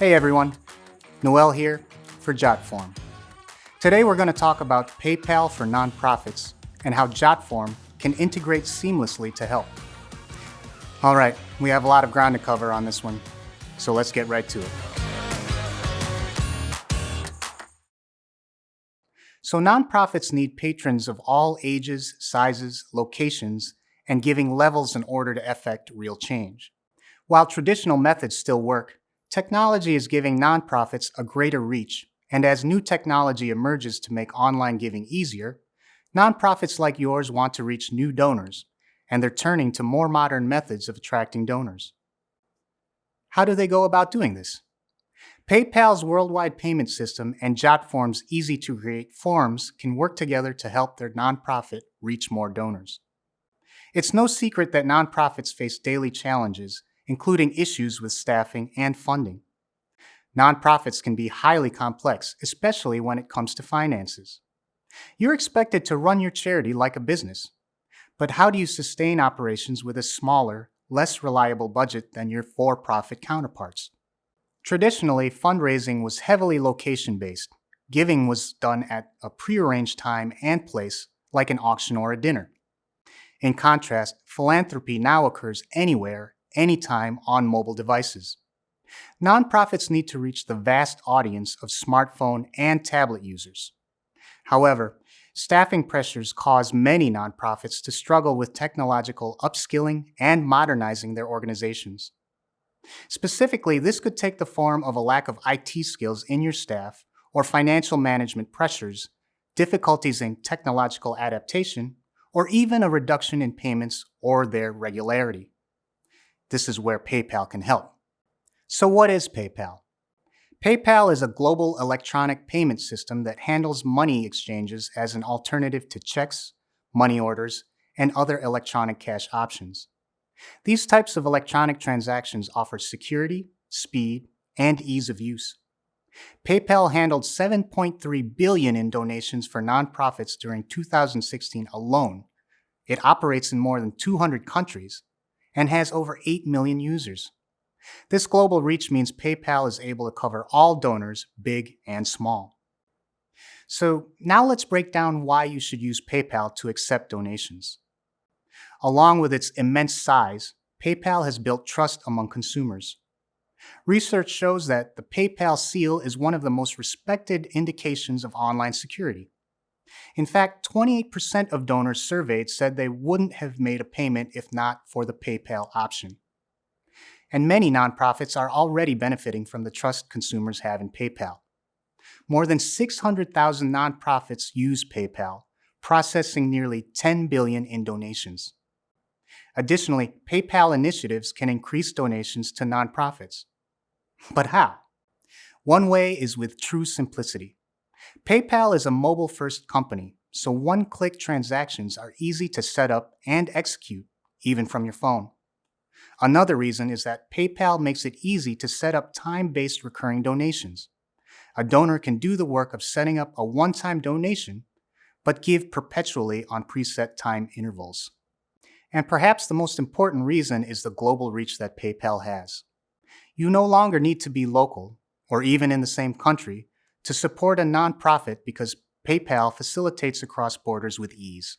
Hey everyone, Noel here for Jotform. Today we're going to talk about PayPal for nonprofits and how Jotform can integrate seamlessly to help. All right, we have a lot of ground to cover on this one, so let's get right to it. So nonprofits need patrons of all ages, sizes, locations, and giving levels in order to effect real change. While traditional methods still work, technology is giving nonprofits a greater reach, and as new technology emerges to make online giving easier, nonprofits like yours want to reach new donors, and they're turning to more modern methods of attracting donors. How do they go about doing this? PayPal's worldwide payment system and Jotform's easy-to-create forms can work together to help their nonprofit reach more donors. It's no secret that nonprofits face daily challenges, including issues with staffing and funding. Nonprofits can be highly complex, especially when it comes to finances. You're expected to run your charity like a business. But how do you sustain operations with a smaller, less reliable budget than your for-profit counterparts? Traditionally, fundraising was heavily location-based. Giving was done at a prearranged time and place, like an auction or a dinner. In contrast, philanthropy now occurs anywhere, anytime on mobile devices. Nonprofits need to reach the vast audience of smartphone and tablet users. However, staffing pressures cause many nonprofits to struggle with technological upskilling and modernizing their organizations. Specifically, this could take the form of a lack of IT skills in your staff or financial management pressures, difficulties in technological adaptation, or even a reduction in payments or their regularity. This is where PayPal can help. So what is PayPal? PayPal is a global electronic payment system that handles money exchanges as an alternative to checks, money orders, and other electronic cash options. These types of electronic transactions offer security, speed, and ease of use. PayPal handled $7.3 billion in donations for nonprofits during 2016 alone. It operates in more than 200 countries and has over 8 million users. This global reach means PayPal is able to cover all donors, big and small. So now let's break down why you should use PayPal to accept donations. Along with its immense size, PayPal has built trust among consumers. Research shows that the PayPal seal is one of the most respected indications of online security. In fact, 28% of donors surveyed said they wouldn't have made a payment if not for the PayPal option. And many nonprofits are already benefiting from the trust consumers have in PayPal. More than 600,000 nonprofits use PayPal, processing nearly $10 billion in donations. Additionally, PayPal initiatives can increase donations to nonprofits. But how? One way is with true simplicity. PayPal is a mobile-first company, so one-click transactions are easy to set up and execute, even from your phone. Another reason is that PayPal makes it easy to set up time-based recurring donations. A donor can do the work of setting up a one-time donation, but give perpetually on preset time intervals. And perhaps the most important reason is the global reach that PayPal has. You no longer need to be local, or even in the same country, to support a nonprofit because PayPal facilitates across borders with ease.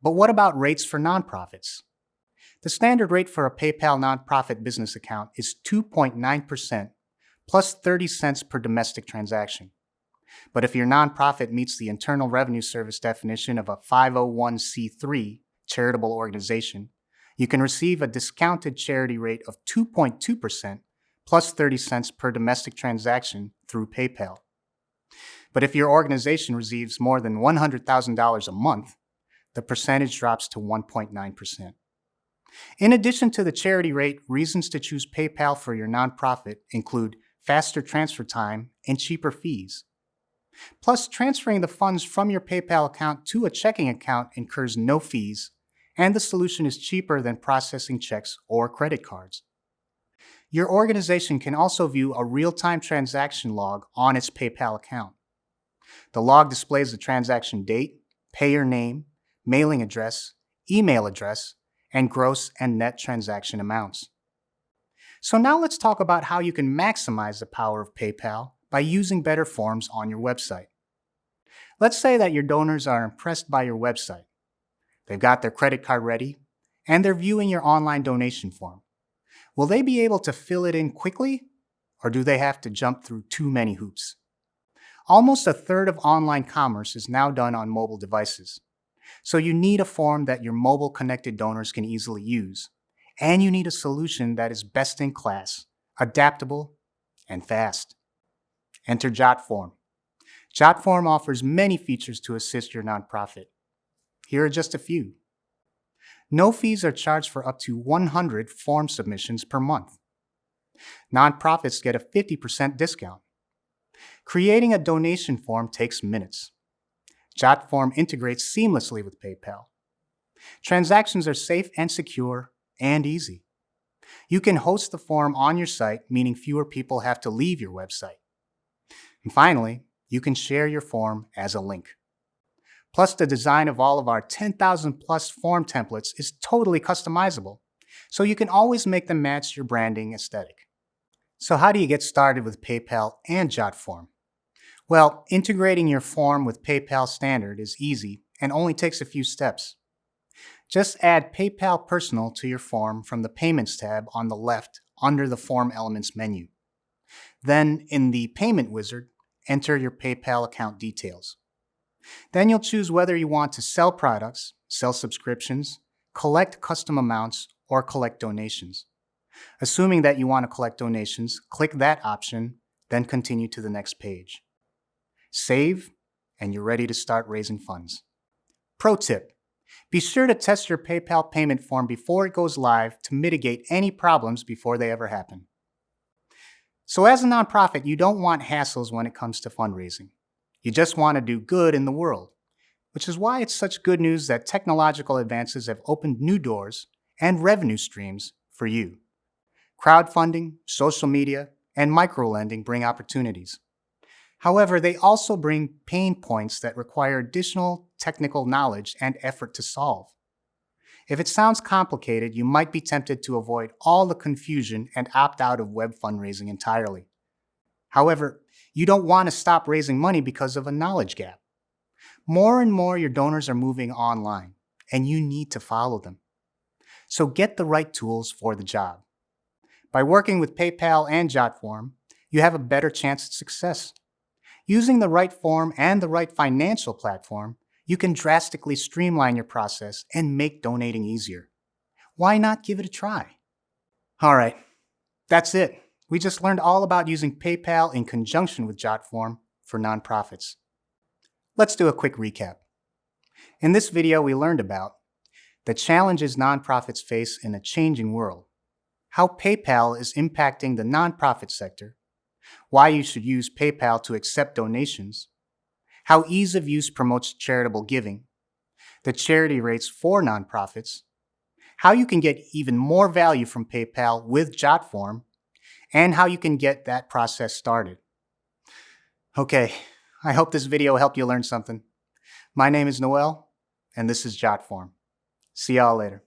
But what about rates for nonprofits? The standard rate for a PayPal nonprofit business account is 2.9% plus 30 cents per domestic transaction. But if your nonprofit meets the Internal Revenue Service definition of a 501c3 charitable organization, you can receive a discounted charity rate of 2.2% plus 30 cents per domestic transaction through PayPal. But if your organization receives more than $100,000 a month, the percentage drops to 1.9%. In addition to the charity rate, reasons to choose PayPal for your nonprofit include faster transfer time and cheaper fees. Plus, transferring the funds from your PayPal account to a checking account incurs no fees, and the solution is cheaper than processing checks or credit cards. Your organization can also view a real-time transaction log on its PayPal account. The log displays the transaction date, payer name, mailing address, email address, and gross and net transaction amounts. So now let's talk about how you can maximize the power of PayPal by using better forms on your website. Let's say that your donors are impressed by your website. They've got their credit card ready, and they're viewing your online donation form. Will they be able to fill it in quickly, or do they have to jump through too many hoops? Almost a third of online commerce is now done on mobile devices. So you need a form that your mobile connected donors can easily use. And you need a solution that is best in class, adaptable, and fast. Enter Jotform. Jotform offers many features to assist your nonprofit. Here are just a few. No fees are charged for up to 100 form submissions per month. Nonprofits get a 50% discount. Creating a donation form takes minutes. Jotform integrates seamlessly with PayPal. Transactions are safe and secure and easy. You can host the form on your site, meaning fewer people have to leave your website. And finally, you can share your form as a link. Plus, the design of all of our 10,000 plus form templates is totally customizable, so you can always make them match your branding aesthetic. So how do you get started with PayPal and Jotform? Well, integrating your form with PayPal Standard is easy and only takes a few steps. Just add PayPal Personal to your form from the Payments tab on the left under the Form Elements menu. Then, in the Payment Wizard, enter your PayPal account details. Then you'll choose whether you want to sell products, sell subscriptions, collect custom amounts, or collect donations. Assuming that you want to collect donations, click that option, then continue to the next page. Save, and you're ready to start raising funds. Pro tip: be sure to test your PayPal payment form before it goes live to mitigate any problems before they ever happen. So as a nonprofit, you don't want hassles when it comes to fundraising. You just want to do good in the world, which is why it's such good news that technological advances have opened new doors and revenue streams for you. Crowdfunding, social media, and microlending bring opportunities. However, they also bring pain points that require additional technical knowledge and effort to solve. If it sounds complicated, you might be tempted to avoid all the confusion and opt out of web fundraising entirely. However, you don't want to stop raising money because of a knowledge gap. More and more your donors are moving online, and you need to follow them. So get the right tools for the job. By working with PayPal and Jotform, you have a better chance at success. Using the right form and the right financial platform, you can drastically streamline your process and make donating easier. Why not give it a try? All right, that's it. We just learned all about using PayPal in conjunction with Jotform for nonprofits. Let's do a quick recap. In this video, we learned about the challenges nonprofits face in a changing world, how PayPal is impacting the nonprofit sector, why you should use PayPal to accept donations, how ease of use promotes charitable giving, the charity rates for nonprofits, how you can get even more value from PayPal with Jotform, and how you can get that process started. Okay, I hope this video helped you learn something. My name is Noel, and this is Jotform. See y'all later.